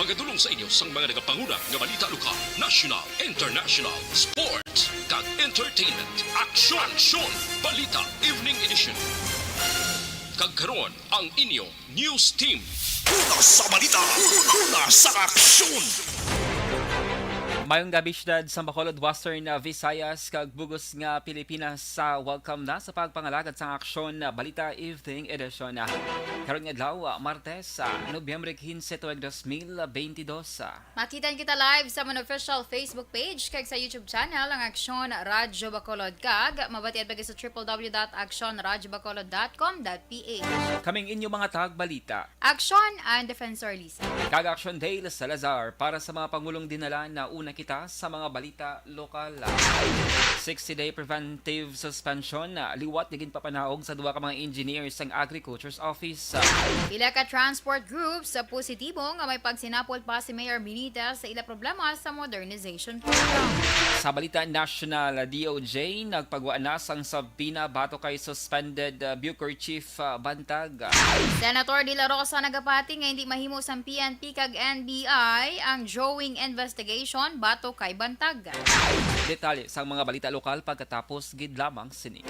Magadulong sa inyo sang mga nagapanguna nga balita lokal, national, international, sports, kag entertainment. Aksyon! Balita Evening Edition. Kag karon ang inyo news team. Una sa balita, una sa aksyon. Mayong gabi syudad sa Bacolod, Western Visayas kag bugos nga Pilipinas sa welcome na sa pagpangalagad sa aksyon na Balita Evening Edition. Karon nga adlaw, Martes, Nobyembre 15, 2022. Makitan kita live sa mga official Facebook page kag sa YouTube channel ang Aksyon Radyo Bacolod kag mabatiad pag sa www.actionradyobacolod.com.ph. Kaming inyo mga tagbalita. Aksyon and Defensor Lisa. Kag Action Day Salazar para sa mga pangulong dinala na una kita sa mga balita lokal. 60-day preventive suspension liwat naging papanaog sa duwa ka mga engineers ng Agriculture's Office. Pila ka transport groups sa positibo nga may pagsinapol pa si Mayor Benitez sa ila problema sa modernization program. Sa balita national, DOJ nagpagwanas ang sabina bato kay suspended Bucor Chief Bantag. Senator De La Rosa nagapati nga hindi mahimo sa PNP kag NBI ang drawing investigation bato kay Bantag. Detalye sa mga balita lokal pagkatapos gid lamang sini.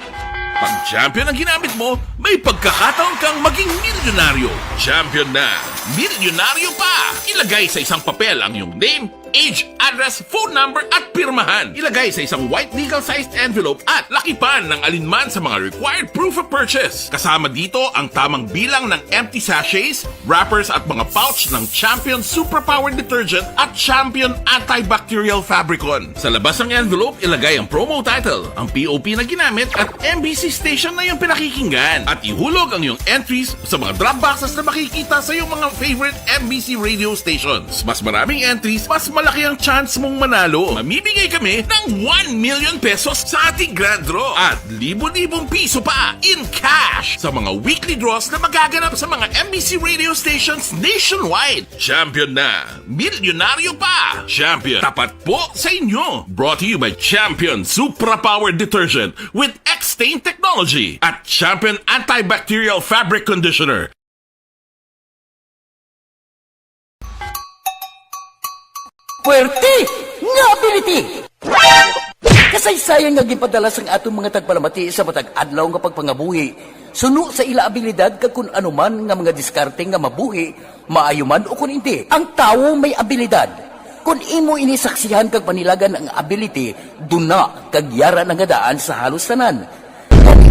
Pag champion ang ginamit mo, may pagkakataon kang maging milyonaryo. Champion na! Milyonaryo pa! Ilagay sa isang papel ang iyong name, age, address, phone number at pirmahan. Ilagay sa isang white legal-sized envelope at lakipan ng alinman sa mga required proof of purchase. Kasama dito ang tamang bilang ng empty sachets, wrappers at mga pouch ng Champion Superpower Detergent at Champion Antibacterial Fabricon. Sa labas ng envelope, ilagay ang promo title, ang POP na ginamit at MBC station na yung pinakikinggan. At ihulog ang iyong entries sa mga drop boxes na makikita sa iyong mga favorite MBC radio stations. Mas maraming entries, mas malaki ang chance mong manalo. Mamimigay kami ng 1 million pesos sa ating grand draw at libo-libong piso pa in cash sa mga weekly draws na magaganap sa mga MBC radio stations nationwide. Champion na! Milyonaryo pa! Champion, tapat po sa inyo! Brought to you by Champion Supra Power Detergent with X-Stain Technology at Champion Antibacterial Fabric Conditioner. Puwerte nga ability! Kasaysayan nga gipadala sang atong mga tagpalamati sa matag adlaw nga pagpangabuhi. Suno sa ila abilidad kag kun anuman nga mga diskarte nga mabuhi, maayo man o kun hindi. Ang tawo may abilidad. Kung imo inisaksihan kag panilagan ang ability, duna kag yara nga daan sa halos tanan.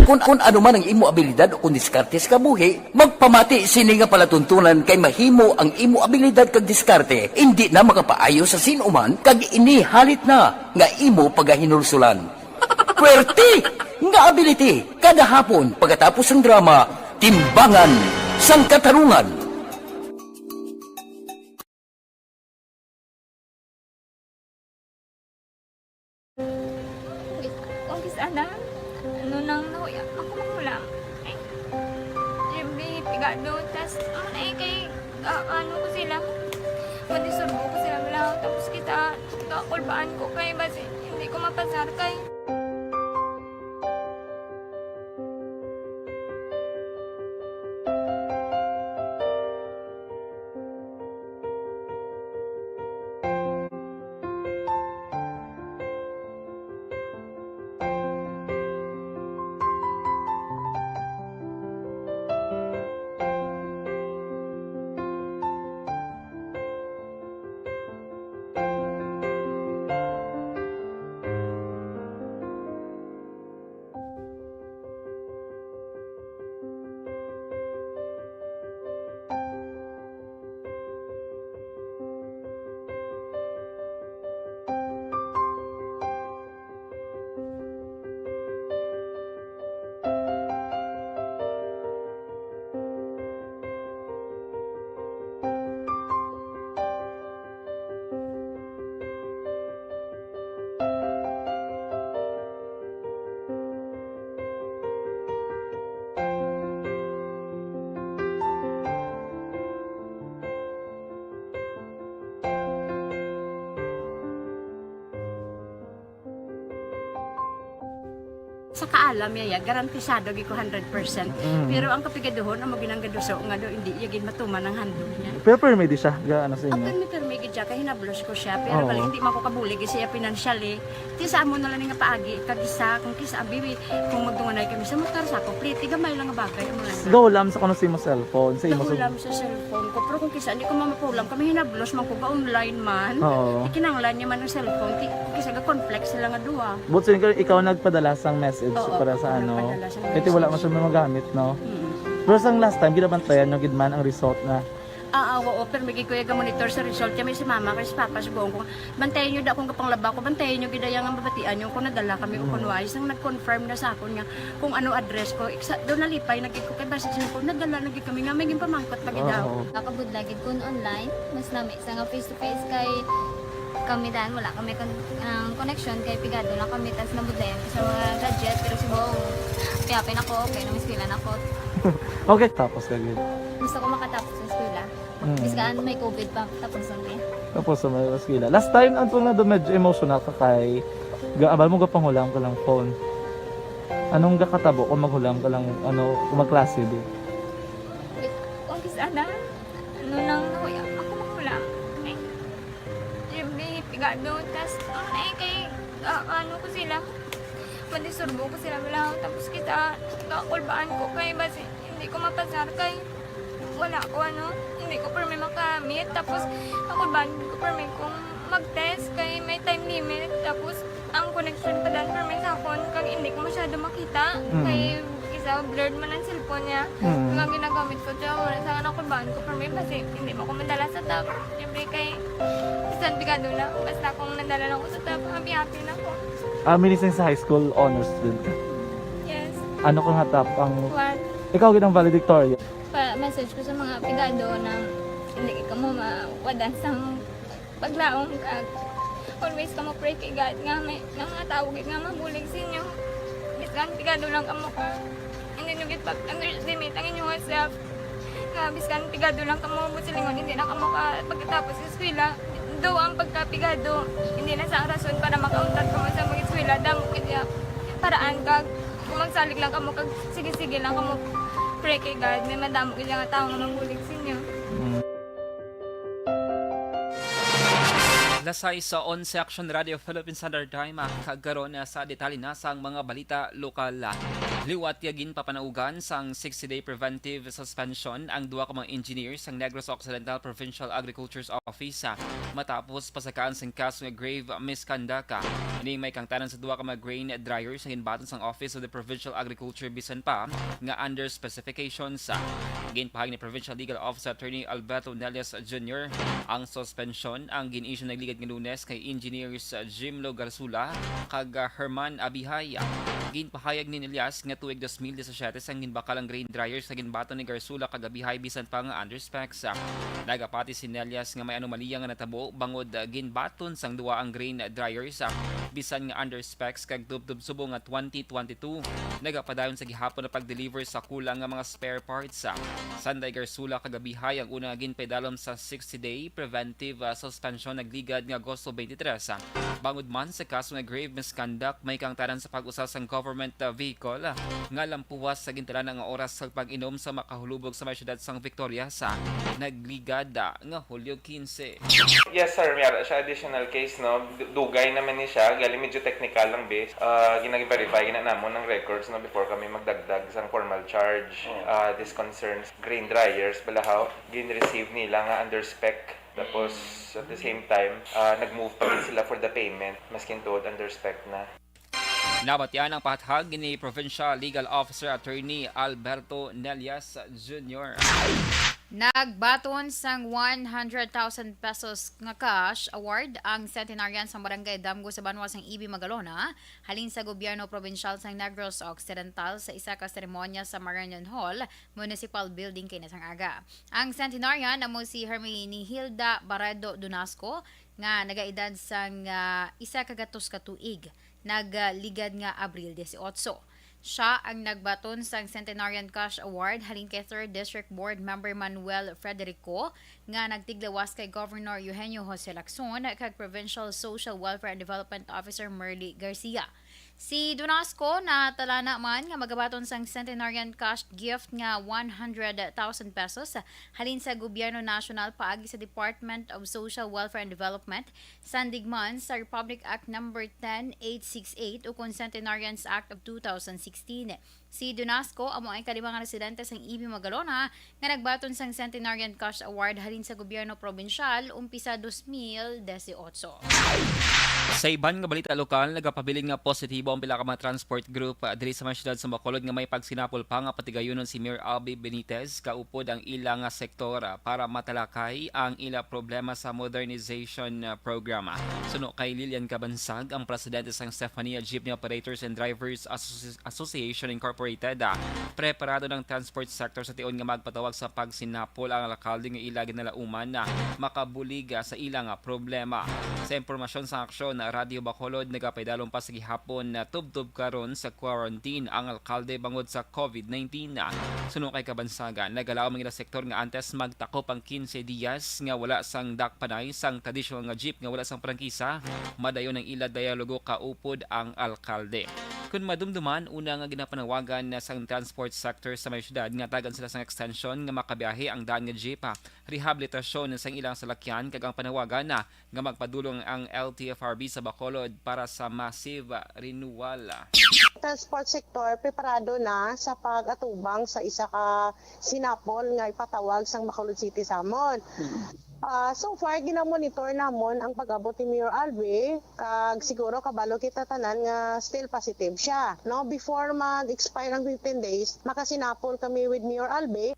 Kung ano man ang imo abilidad o kung diskarte sa kabuhi, magpamati sini nga palatuntunan kay mahimo ang imo abilidad kag diskarte, hindi na makapaayo sa sinuman kag inihalit na nga imo pagahinulsulan. Puwerte nga ability, kada hapon pagkatapos ng drama, Timbangan sang Katarungan. Umpis ana, ano nang nauya ako mangulam. Ay, siyempre, pigado, tas ay kay, ano ko sila, madisurbo ko sila lang, tapos kita, kakulbaan ko kay, basi, hindi ko mapasar kay. sa kaalam yaya garantisado gi ko 100%. Pero ang kapigaduhon ang maginanggaduso nga do hindi yagin matuman ang handog niya. Pero permi di siya, gaano sa Ang inyo? permi gid siya kay hinablos ko siya pero Oo. bali hindi man ko kabuli gi siya financially. Ti sa amo na lang nga paagi kag isa kung kisa bibi kung magdunganay kami sa motor sa complete gamay lang nga bagay mo lang. Gawlam sa kuno sa imo cellphone, sa imo Nahulam sa cellphone ko pero kung kisa hindi ko mamapulam kami hinablos man ko ga online man. Oo. Ikinanglan niya man ang cellphone kisa ga conflex sila nga duwa. But sin ikaw nagpadala sang message Oo, para sa ako ano. nagpadala sang Ito wala man message. siya magamit, no? Mm. Pero sang last time ginabantayan nyo gid man ang result na. Oo, pero may kuya ga monitor sa result kami si mama kay si papa sa buong ko. Bantayan niyo da kung kapanglaba ko, bantayan niyo gidaya nga mabatian niyo kung nadala kami o kung wais nang nag-confirm na sa akon nga kung ano address ko. Do nalipay nagig ko kay basta ko nadala nagig kami nga may pamangkot pag daw. Oo. Nakabudlagid ko online, mas nami isa nga face to face kay kami dahil wala kami connection kay pigado lang kami tas nabudlayan ko sa mga gadget pero si Bong piyapin ako okay na miskilan ako Okay, tapos ka gid. gusto ko makatapos sa eskwela bis kaan may COVID pa tapos ang Tapos sa mga skila. Last time anto na do medyo emotional ka kay gaabal mo gapanghulam ka lang phone. Anong gakatabo kung maghulam ka lang ano kung magklase di? kung kisana ano nang nakuya ako makulam ay siyempre pigado tas ay kay ano ko sila madisurbo ko sila bilang tapos kita kakulbaan ko kay basi hindi ko mapasar kay wala ko hindi ko permi makamit tapos kakulbaan ko permi kung mag-test kay may time limit tapos ang connection pa dan permi sa phone kag hindi ko masyado makita kay isa blurred man ang cellphone niya kung ang ginagamit ko siya wala sa kakulbaan ko permi basi hindi mo ko madala sa tab siyempre kay isang bigado na basta kung nadala lang ko sa tab happy na ako. Minising sa high school honors student ka. Yes. Ano kang hatap ang What? ikaw gid ang valedictorian. Message ko sa mga pigado na hindi ka mo mawadan sa paglaong kag always ka mo pray kay God nga may nga tawag nga mabulig sa inyo. Biskan pigado lang ka mo ka. Hindi nyo git underestimate ang inyong self. Nga biskan pigado lang ka mo silingon hindi na ka mo ka pagkatapos sa eskwela. Do ang pagkapigado hindi na sa rason para makauntat ka mo sa mga eskwela damo kaya paraan kag kung magsalig lang ka mo kag sige-sige lang ka mo pray kay God may madamo kaya nga tao nga mabulig sa inyo. Lasay sa On Section Radio Philippine Standard Time kagkaroon sa detalye na sang mga balita lokal. Liwat yagin papanaugan sang 60-day preventive suspension ang duwa ka mga engineers sang Negros Occidental Provincial Agriculture's Office matapos pasakaan sang kaso nga grave misconduct. Ini may kangtanan sa duwa ka mga grain dryers ang inbaton sang Office of the Provincial Agriculture bisan pa nga under specifications. Ginpahag ni Provincial Legal Officer Attorney Alberto Nelias Jr. ang suspension ang gin-issue ng ligad ng Lunes kay engineers Jimlo Garsula kag Herman Abihay. Ginpahayag ni Nelias nga tuig 2017 ang ginbakalang grain dryers sa ginbaton ni Garsula kag Abihay bisan pa nga under specs. Nagapati si Nelias nga may anomalya nga natabo bangod ginbaton sang duwa ang grain dryers bisan nga under specs kag tubtub subo nga 2022. Nagapadayon sa gihapon na pag-deliver sa kulang nga mga spare parts. Sanday Garsula kag Abihay ang una ginpedalom sa 60-day preventive suspension nagligad nga Agosto 23. Bangod man sa kaso nga grave misconduct may kangtaran sa pag-usa sang government vehicle nga lampuwas sa gintalan nga oras sa pag-inom sa makahulubog sa may syudad sang Victoria sa nagligad nga Hulyo 15. Yes sir, mayroon siya additional case no. Dugay naman ni siya, gali medyo technical lang base. Ginag-verify ginanamon ng records no before kami magdagdag sang formal charge. This concerns grain dryers balahaw gin-receive nila nga under spec. Tapos at the same time, nag-move pa rin sila for the payment maskin tuod under spec na. Nabatyan ang pathag ni Provincial Legal Officer Attorney Alberto Nelias Jr. Nagbaton sang 100,000 pesos nga cash award ang centenarian sa Barangay Damgo sa Banwa sang Ibi Magalona halin sa gobyerno provincial sang Negros Occidental sa isa ka seremonya sa Marion Hall Municipal Building kay nasang aga. Ang centenarian amo si Hermione Hilda Barredo Dunasco nga nagaedad sang isa ka gatos ka tuig nagligad nga Abril 18. Siya ang nagbaton sa Centenarian Cash Award halin kay 3rd District Board Member Manuel Frederico nga nagtiglawas kay Governor Eugenio Jose Lacson kag Provincial Social Welfare and Development Officer Merly Garcia. Si Donasco na talana man nga magabaton sang centenarian cash gift nga 100,000 pesos halin sa gobyerno national paagi sa Department of Social Welfare and Development sandigman sa Republic Act No. 10868 o Centenarians Act of 2016. Si Donasco amo ang kalimang residente sang Ibi Magalona nga nagbaton sang Centenarian Cash Award halin sa gobyerno probinsyal umpisa 2018. Sa iban nga balita lokal, nagapabiling nga positibo ang pila ka mga transport group diri sa mga syudad sa Bacolod nga may pagsinapol pa nga patigayunon si Mayor Albi Benitez kaupod ang ila nga sektor para matalakay ang ila problema sa modernization programa. Suno kay Lilian Cabansag, ang presidente sang Stephania Jeepney Operators and Drivers Association Incorporated, preparado ng transport sector sa tion nga magpatawag sa pagsinapol ang alkalde nga ila ginalauman na makabulig sa ilang problema. Sa impormasyon sa aksyon, Radio Bacolod nagapaydalong pa sa gihapon na tubtub karon sa quarantine ang alkalde bangod sa COVID-19. Suno kay Kabansagan, nagalaw mga sektor nga antes magtakop ang 15 días nga wala sang dakpanay sang traditional nga jeep nga wala sang prangkisa, madayon ang ila dialogo kaupod ang alkalde. Kung madumduman, una nga ginapanawagan na sang transport sector sa may syudad nga tagan sila sang extension nga makabiyahe ang daan nga jeep, rehabilitasyon sang ilang salakyan kag ang panawagan na nga magpadulong ang LTFRB sa Bacolod para sa massive renewal. Transport sector preparado na sa pag-atubang sa isa ka sinapol nga ipatawag sang Bacolod City Samon. So far ginamonitor namon ang pag-abot ni Mayor Albi kag siguro kabalo kita tanan nga still positive siya. No, before mag-expire ang 15 days, makasinapol kami with Mayor Albi.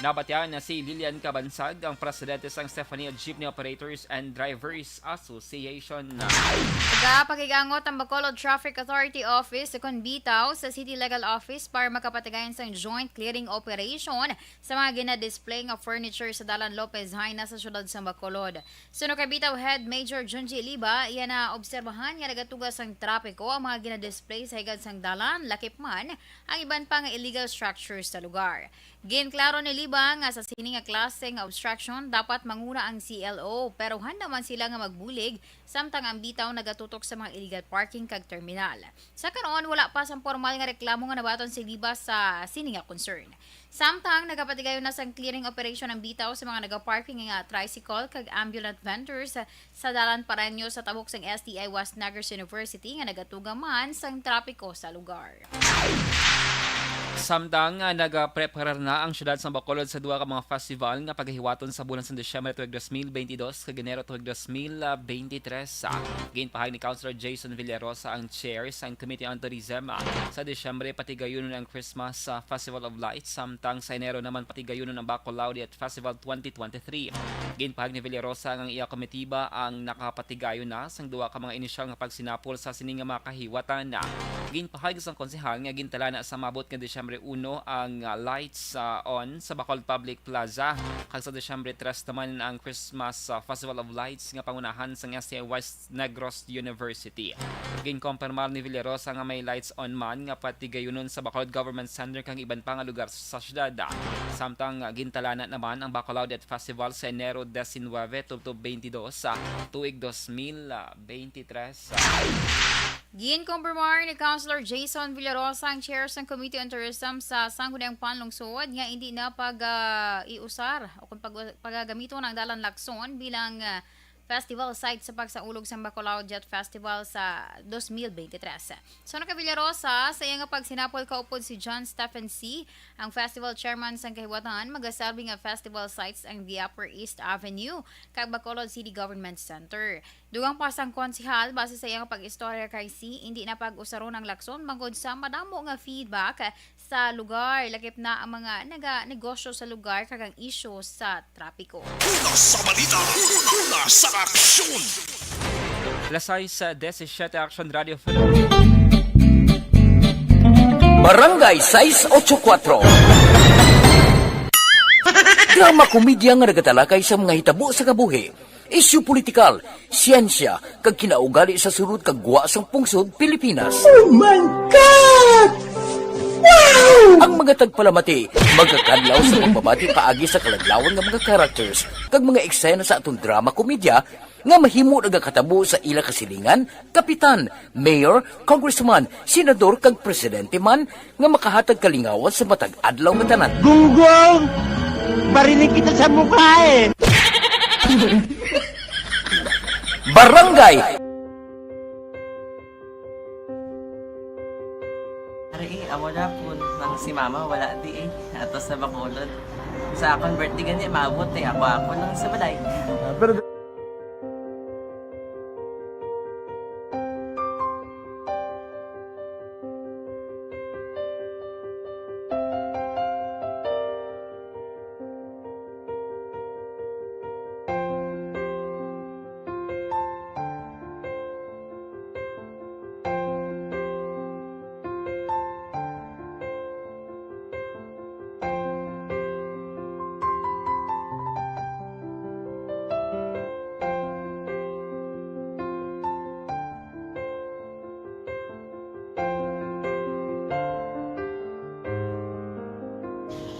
Nabatyan na si Lilian Cabansag, ang presidente sang Stephania Jeepney Operators and Drivers Association. Pagigangot ang Bacolod Traffic Authority Office sa bitaw sa City Legal Office para makapatigayan sang joint clearing operation sa mga gina-display nga furniture sa Dalan Lopez Haina sa syudad sa Bacolod. Suno kay bitaw Head Major Junji Liba, iyan na obserbahan nga nagatugas sang trapiko ang mga gina-display sa higad sang dalan, lakip man ang iban pa nga illegal structures sa lugar. Ginklaro ni Liba nga sa sini nga klase nga obstruction dapat manguna ang CLO pero handa man sila nga magbulig samtang ang bitaw nagatutok sa mga illegal parking kag terminal. Sa karon wala pa sang formal nga reklamo nga nabaton si Liba sa sini nga concern. Samtang nagapatigayon na sang clearing operation ang bitaw sa mga nagaparking nga tricycle kag ambulant vendors sa Dalan Pareño sa tabok sang STI West Negros University nga nagatuga man sang trapiko sa lugar. Samtang nagapreparar na ang syudad sa Bacolod sa duha ka mga festival nga paghiwaton sa bulan sa Disyembre tuig 2022 kag Enero tuig 2023. Ginpahayag ni Councilor Jason Villarosa ang chair sa Committee on Tourism. Sa Disyembre patigayunon ang Christmas Festival of Lights, samtang sa Enero naman patigayunon ang Bacolod Festival 2023. Ginpahayag ni Villarosa ang iya komitiba ang nakapatigayon na sang duha ka mga inisyal nga pagsinapol sa sini nga makahiwatan. Ginpahayag sang konsehal nga gintala na sa mabot nga Disyembre 1 ang lights on sa Bacolod Public Plaza. Kag sa Disyembre 3 naman ang Christmas Festival of Lights nga pangunahan sa STI West Negros University. Ginkompirmar ni Villarosa nga may lights on man nga patigayunon sa Bacolod Government Center kang iban pa nga lugar sa syudad. Samtang gintalana naman ang Bacolod Festival sa Enero 19 to 22 sa tuig 2023. Ginkumpirmar ni Councilor Jason Villarosa ang chair ng Committee on Tourism sa Sangguniang Panlungsod nga hindi na iusar o kung paggamiton ng Dalan Lacson bilang festival site sa pagsaulog sa Bacolod Jet Festival sa 2023. So na Villarosa, sa iya nga pagsinapol kaupod si John Stephen C., ang festival chairman sa kahiwatan, magasabi nga festival sites ang the Upper East Avenue kag Bacolod City Government Center. Dugang pasang konsihal, base sa iyang pag-istorya kay C, hindi na pag-usaron ng Lacson bangod sa madamo nga feedback sa lugar. Lakip na ang mga naga-negosyo sa lugar kag ang issue sa trapiko. Una sa balita, una sa aksyon. Lasay sa 17 Action Radio Barangay 684. Drama komedya nga nagatalakay sa mga hitabo sa kabuhi, isyu politikal, siyensya, kag kinaugali sa surut kag guwa sang pungsod Pilipinas. Oh my God! Wow! Ang mga tagpalamati, magkakadlaw sa pagbabati paagi sa kalaglawan ng mga characters kag mga eksena sa atong drama komedya nga mahimo nagakatabo sa ila kasilingan, kapitan, mayor, congressman, senador kag presidente man nga makahatag kalingawan sa matag adlaw nga tanan. Gunggong! Barinig kita sa mukha eh! Barangay Ari, amo na po nang si mama wala di ato sa Bacolod. Sa akong birthday gani maabot ako lang sa balay. Pero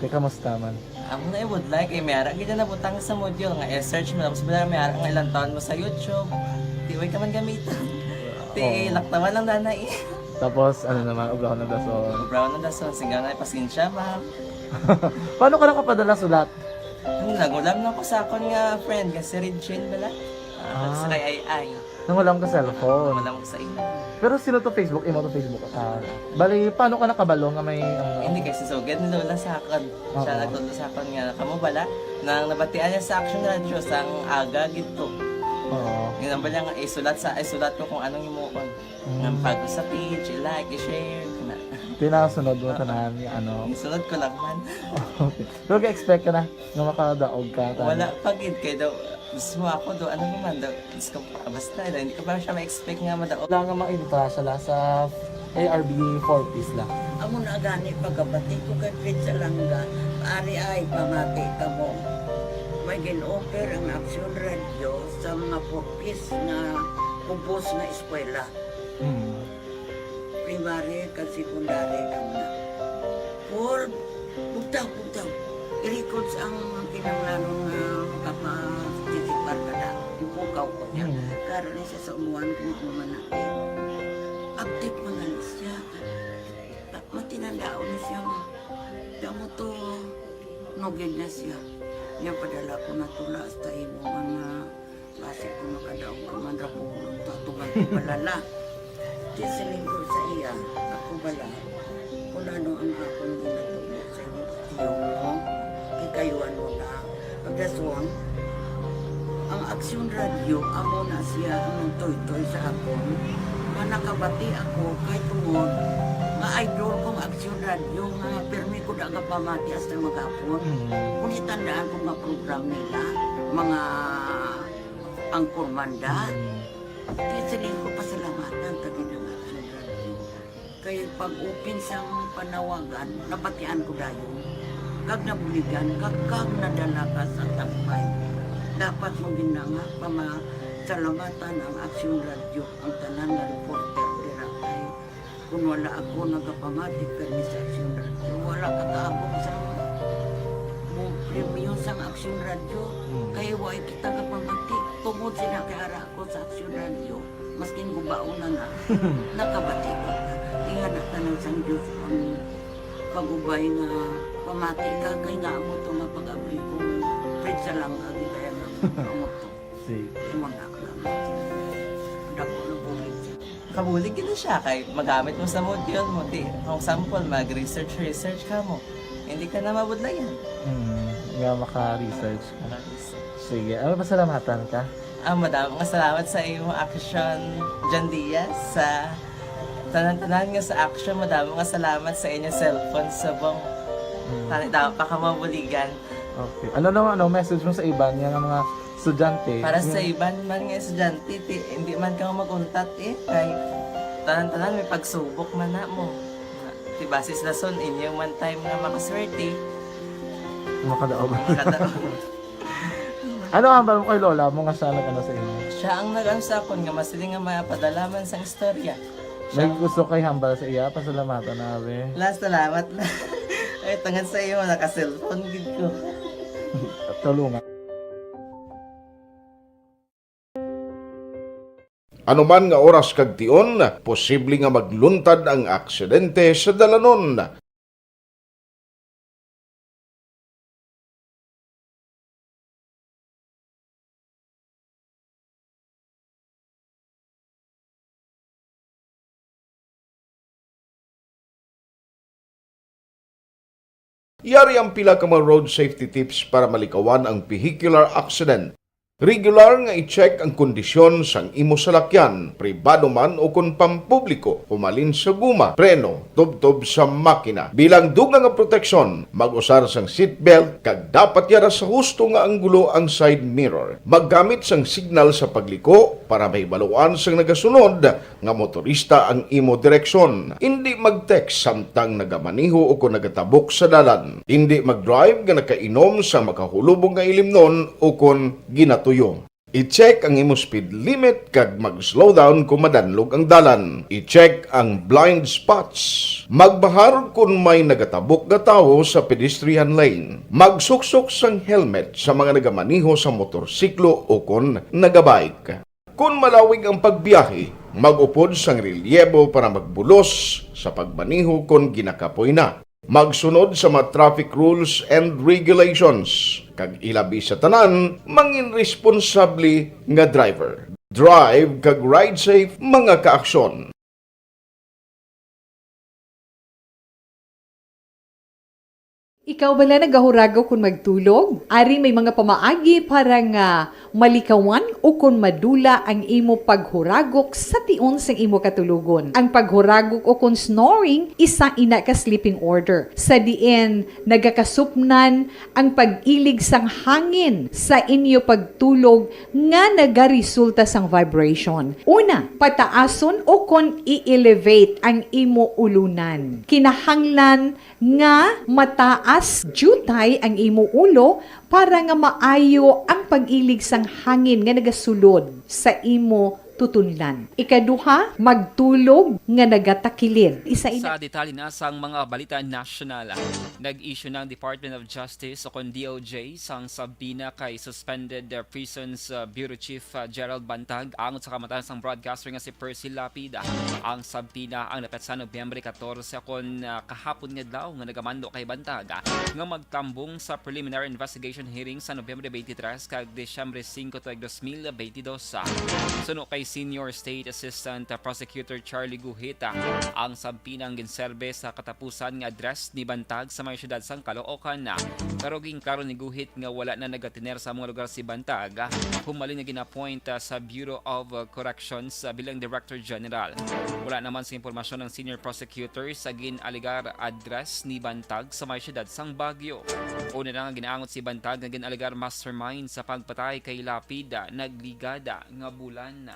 teka, kamusta man? Amo na would like mayara gid na butang sa module nga search mo tapos bala mayara nga ilang taon mo sa YouTube. Di way ka man gamitan. Ti laktawan lang danay. Tapos, ano naman, ublaw na dason. Brown na dason sigaw na pasensya ma'am. Paano ka nakapadala sulat? Nagulam na ko sa akon nga friend nga si Regine bala. Sa kay ay. Nangulam ka cellphone. Wala mo sa ina. Pero sino to Facebook? Imo to Facebook. Bali, paano ka nakabalo nga may... Hindi kasi sugad ni Lola sa akin. Siya nagtuto sa akin nga kamo bala nang nabatian niya sa Action Radio sang aga gito. Oo. Yun ang bala nga isulat ko kung anong imuon. Nang pag sa page, i-like, i-share. Pinasunod mo tanan yung ano. Isunod ko lang man. Okay. Pero ka-expect ka na nga makadaog ka. Wala pagid kay daw gusto mo ako do ano naman daw gusto ko basta hindi ko ba siya ma-expect nga madaog. Wala nga ma-intra siya sa ARB 4 piece lang. Amo na gani pagkabati ko kay Fritz Alanga, ari ay pamati ka mo. May gin-offer ang Action Radio sa mga purpose na kubos na eskwela. Primary kag secondary na. For bugtaw. I-record ang kinanglanon nga kapag-titikbar ka na. Ipukaw ko niya. Karoon niya sa umuan kung kumanaki. Active mga siya. Matinandao na siya. Damo to, nogin na siya. Niya padala ko na tula sa imo mga klase ko nakadaong kamandra po. Tatugan ko balala. Tisiling ko sa iya. Ako bala. Kung ano ang akong ginatulog sa iyo. Tiyo mo. Kayuan mo na. Pagdaswang, ang Action Radio, amo na siya ang toy-toy sa akon. Manakabati ako kay tungod nga idol kong Action Radio nga permi ko na nga pamati hasta magapon. Kung itandaan ko nga program nila, mga angkor manda, tisiling ko pasalamatan tagi ng Action Radio. Kaya pag-open siyang panawagan, napatian ko dayon. Kag nabuligan, kag nadala ka sa tampay. Dapat mo ginanga pamasalamatan ang Action Radio, ang tanan nga reporter dirakay. Kung wala ako nagapamatik kami sa Action Radio, wala ka kaabong sa premium sa Action Radio. Kaya wala kita kapamatik. Tungod sila kay ara ako sa Action Radio. Maskin gubaon na nga, nakabatik ko. Ingat na tanong sa Diyos ang pag-ubay nga pamati ka kay nga mo ito nga pag-abri ko Fritz lang agi kaya nga mo ito mo na dako na bulig Kabulig gina siya kay magamit mo sa module mo di kung sample mag-research ka mo hindi ka na mabudlayan Nga maka-research ka. Sige, ano pasalamatan ka? Madam, salamat sa iyong action John Diaz sa tanan-tanan nga sa action. Madam, salamat sa inyong cellphone sa bong dapat pa ka mabuligan. Okay. Ano naman, message mo sa iba niya ng mga estudyante? Para sa iba man nga estudyante, hindi man ka maguntat kay tanan-tanan may pagsubok man na mo. Di basis na son, inyong one time nga makaswerte. Makadaog. Ano ang balong kay Lola mo nga siya nag-ano sa inyo? Siya ang nag-ano sa akon nga masiling nga mapadalaman sa istorya. May gusto kay hambal sa iya, pasalamatan na abe. Last, salamat na. Ay, tangan sa iyo, naka-cellphone gid ko. Tulungan. Anuman nga oras kag tion, posible nga magluntad ang aksidente sa dalanon. Yari ang pila ka mga road safety tips para malikawan ang vehicular accident. Regular nga i-check ang kondisyon sang imo salakyan, pribado man o kun pampubliko, pumalin sa guma, preno, tubtob sa makina. Bilang dugang nga proteksyon, mag-usar sang seatbelt, kag dapat yara sa husto nga anggulo ang side mirror. Maggamit sang signal sa pagliko para mahibaluan sang nagasunod nga motorista ang imo direksyon. Hindi mag-text samtang nagamaniho o kung nagatabok sa dalan. Hindi mag-drive nga nakainom sa makahulubong nga ilimnon o kung ginatuyo. I-check ang imo speed limit kag mag-slow down kung madanlog ang dalan. I-check ang blind spots. Magbahar kung may nagatabok nga tawo sa pedestrian lane. Magsuksok sang helmet sa mga nagamaniho sa motorsiklo o kung nagabike. Kung malawig ang pagbiyahe, mag-upod sang relyebo para magbulos sa pagmaniho kung ginakapoy na. Magsunod sa mga traffic rules and regulations. Kag ilabi sa tanan, mangin responsable nga driver. Drive kag ride safe mga kaaksyon. Ikaw bala nagahuragaw kung magtulog? Ari may mga pamaagi para nga malikawan o kung madula ang imo paghuragok sa tion sang imo katulugon. Ang paghuragok o kung snoring, isa ina ka sleeping order. Sa diin, nagakasupnan ang pag-ilig sang hangin sa inyo pagtulog nga nagaresulta sang vibration. Una, pataason o kung i-elevate ang imo ulunan. Kinahanglan nga mataas jutay ang imo ulo para nga maayo ang pag-ilig sang hangin nga nagasulod sa imo tutunlan. Ikaduha, magtulog nga nagatakilid. Sa detalye na sang mga balita national, nag-issue ng Department of Justice o kon DOJ sang sabina kay suspended Prisons Bureau Chief Gerald Bantag angot sa kamatayan sang broadcaster nga si Percy Lapid. Ang sabina ang napet sa Nobyembre 14 kon kahapon nga daw nga nagamando kay Bantag nga magtambong sa preliminary investigation hearing sa Nobyembre 23 kag Desyembre 5 2022. Suno kay Senior State Assistant Prosecutor Charlie Guhita, ang sabinang ginserbe sa katapusan nga address ni Bantag sa may syudad sang Caloocan na. Pero klaro ni Guhit nga wala na nagatiner sa mga lugar si Bantag, humali na ginapoint sa Bureau of Corrections bilang Director General. Wala naman sa impormasyon ng Senior Prosecutor sa ginaligar address ni Bantag sa may syudad sang Baguio. Una na nga ginaangot si Bantag na ginaligar mastermind sa pagpatay kay Lapid, nagligada nga bulan na.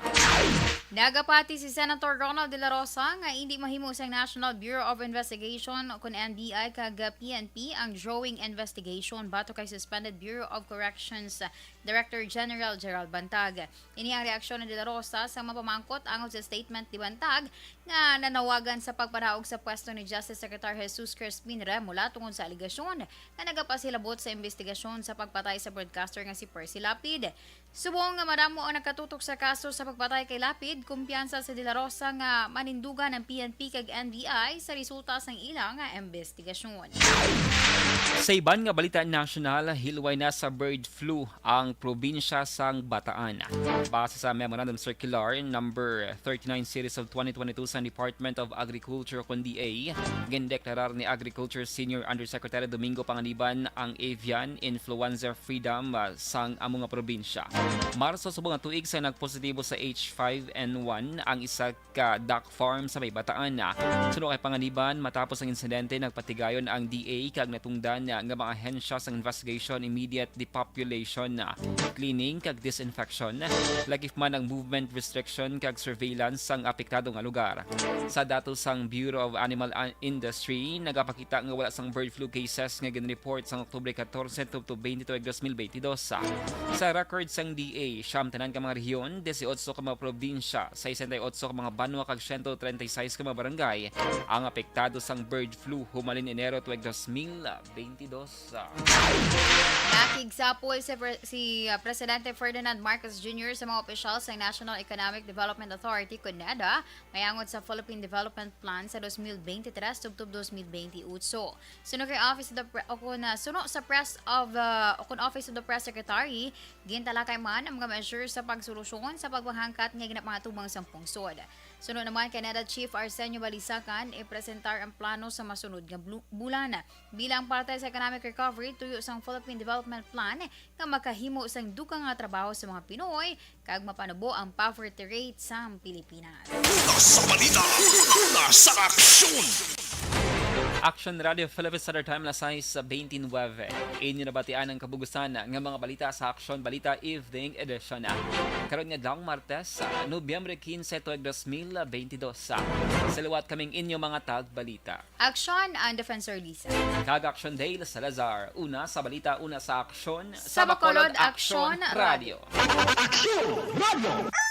Nagapati si Senator Ronald De La Rosa nga hindi mahimo sa National Bureau of Investigation o kun NBI kag PNP ang drawing investigation bato kay suspended Bureau of Corrections Director General Gerald Bantag. Ini ang reaksyon ni De La Rosa sa mapamangkot angon sa statement ni Bantag nga nanawagan sa pagpadaog sa pwesto ni Justice Secretary Jesus Crispin Remulla tungod sa aligasyon na nagapasilabot sa investigasyon sa pagpatay sa broadcaster nga si Percy Lapid. Subong nga madamo ang nakatutok sa kaso sa pagpatay kay Lapid, kumpiyansa sa De La Rosa nga manindugan ng PNP kag NBI sa resulta sang ilang nga investigasyon. Sa iban nga balita national, hilway na sa bird flu ang probinsya sang Bataan. Base sa Memorandum Circular number 39 series of 2022 sa Department of Agriculture kon DA, gindeklarar ni Agriculture Senior Undersecretary Domingo Panganiban ang avian influenza freedom sang among nga probinsya. Marso subong nga tuig sa nagpositibo sa H5N1 ang isa ka duck farm sa may Bataan. Suno kay Panganiban, matapos ang insidente nagpatigayon ang DA kag natungdan nga mga ahensya sa investigation, immediate depopulation, cleaning kag disinfection, lagif man ang movement restriction kag surveillance sang apektado nga lugar. Sa datos sang Bureau of Animal Industry, nagapakita nga wala sang bird flu cases nga ginreport sang Oktubre 14 to 22, 2022. Sa record sang DA, siyam tanan ka mga rehiyon, 18 ka mga probinsya siya sa 68 ka mga banwa kag 136 ka mga barangay ang apektado sang bird flu humalin Enero tuig 2022. Nakigsapol si Presidente Ferdinand Marcos Jr. sa mga opisyal sa National Economic Development Authority (NEDA) mayangod sa Philippine Development Plan sa 2023 tubtob 2028. Suno kay Office of the Office of the Press Secretary, gintalakay man ang mga measures sa pagsolusyon sa pagbahangkat nga ginapatubang sa pungsod. Sunod naman kay NEDA Chief Arsenio Balisacan ipresentar ang plano sa masunod nga bulan bilang parte sa economic recovery tuyo sang Philippine Development Plan nga makahimo sang dugang nga trabaho sa mga Pinoy kag mapanubo ang poverty rate sa Pilipinas. Sa balita, sa aksyon! Action Radio Philippines Standard Time alas 6:29. Inyo nabatian ang kabugusan nga mga balita sa Action Balita Evening Edition. Karon nga daong Martes, Nobyembre 15, 2022. Salawat kaming inyo mga tag-balita. Action ang Defensor Lisa. Kag-Action Day Salazar. Una sa balita, una sa aksyon. Sa Bacolod Action Radio. Action Radio!